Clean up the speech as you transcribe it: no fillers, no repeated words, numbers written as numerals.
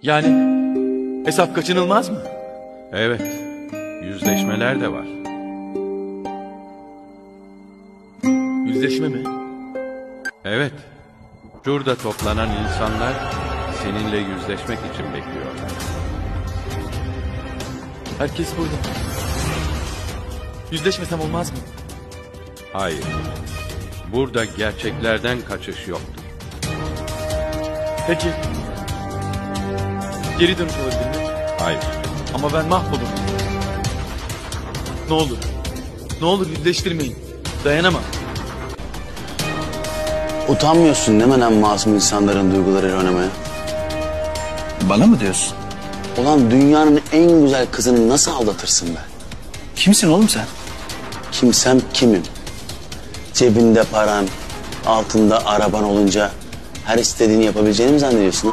Yani hesap kaçınılmaz mı? Evet, yüzleşmeler de var. Yüzleşme mi? Evet, şurada toplanan insanlar seninle yüzleşmek için bekliyorlar. Herkes burada. Yüzleşmesem olmaz mı? Hayır, burada gerçeklerden kaçış yoktur. Peki. Geri dönüş olabilir mi? Hayır, Ama ben mahvolurum. Ne olur. Ne olur yüzleştirmeyin. Dayanamam. Utanmıyorsun değil mi lan masum insanların duygularıyla oynamaya? Bana mı diyorsun? Ulan dünyanın en güzel kızını nasıl aldatırsın be? Kimsin oğlum sen? Kimsem kimim? Cebinde paran, altında araban olunca her istediğini yapabileceğini mi zannediyorsun?